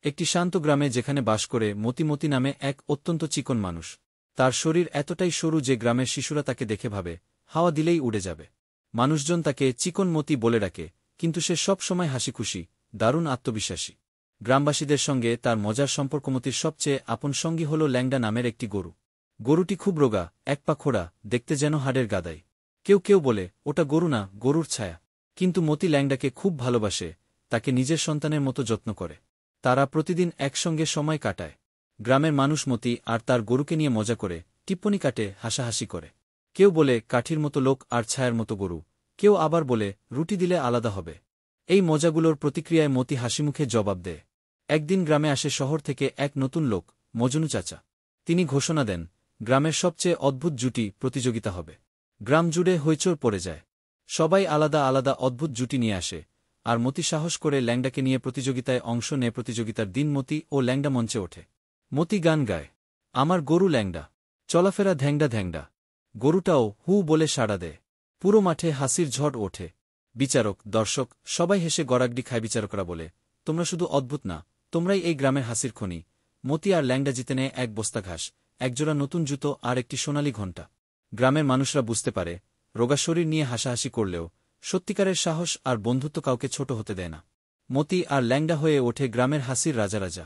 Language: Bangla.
একটি শান্ত গ্রামে যেখানে বাস করে মতি নামে এক অত্যন্ত চিকন মানুষ। তার শরীর এতটাই সরু যে গ্রামের শিশুরা তাকে দেখে ভাবে হাওয়া দিলেই উড়ে যাবে। মানুষজন তাকে চিকন মতি বলে ডাকে, কিন্তু সে সব সময় হাসিখুশি, দারুণ আত্মবিশ্বাসী। গ্রামবাসীদের সঙ্গে তার মজার সম্পর্ক। মতির সবচেয়ে আপন সঙ্গী হল ল্যাংডা নামের একটি গরু। গরুটি খুব রোগা, এক পা খোড়া, দেখতে যেন হাড়ের গাদাই। কেউ কেউ বলে ওটা গরু না, গরুর ছায়া। কিন্তু মতি ল্যাংডাকে খুব ভালোবাসে, তাকে নিজের সন্তানের মতো যত্ন করে। তারা প্রতিদিন একসঙ্গে সময় কাটায়। গ্রামের মানুষ মতি আর তার গরুকে নিয়ে মজা করে, টিপ্পনি কাটে, হাসাহাসি করে। কেউ বলে কাঠির মতো লোক আর ছায়ার মতো গরু, কেউ আবার বলে রুটি দিলে আলাদা হবে। এই মজাগুলোর প্রতিক্রিয়ায় মতি হাসিমুখে জবাব দেয়। একদিন গ্রামে আসে শহর থেকে এক নতুন লোক, মজনু চাচা। তিনি ঘোষণা দেন, গ্রামের সবচেয়ে অদ্ভুত জুটি প্রতিযোগিতা হবে। গ্রাম জুড়ে হইচড় পড়ে যায়। সবাই আলাদা আলাদা অদ্ভুত জুটি নিয়ে আসে, আর মতি সাহস করে ল্যাংডাকে নিয়ে প্রতিযোগিতায় অংশ নেয়। প্রতিযোগিতার দিন মতি ও ল্যাংডা মঞ্চে ওঠে। মতি গান গায়, আমার গরু ল্যাংডা, চলাফেরা ধ্যাংডা ধ্যাংডা। গরুটাও হু বলে সাড়া দেয়। পুরো মাঠে হাসির ঝড় ওঠে। বিচারক, দর্শক সবাই হেসে গড়াগডি খায়। বিচারকরা বলে, তোমরা শুধু অদ্ভুত না, তোমরাই এই গ্রামের হাসির খনি। মতি আর ল্যাংডা জিতে নেয় এক বস্তা ঘাস, একজোড়া নতুন জুতো আর একটি সোনালি ঘণ্টা। গ্রামের মানুষরা বুঝতে পারে, রোগা শরীর নিয়ে হাসাহাসি করলেও সত্যিকারের সাহস আর বন্ধুত্ব কাউকে ছোট হতে দেয় না। মতি আর ল্যাংডা হয়ে ওঠে গ্রামের হাসির রাজা।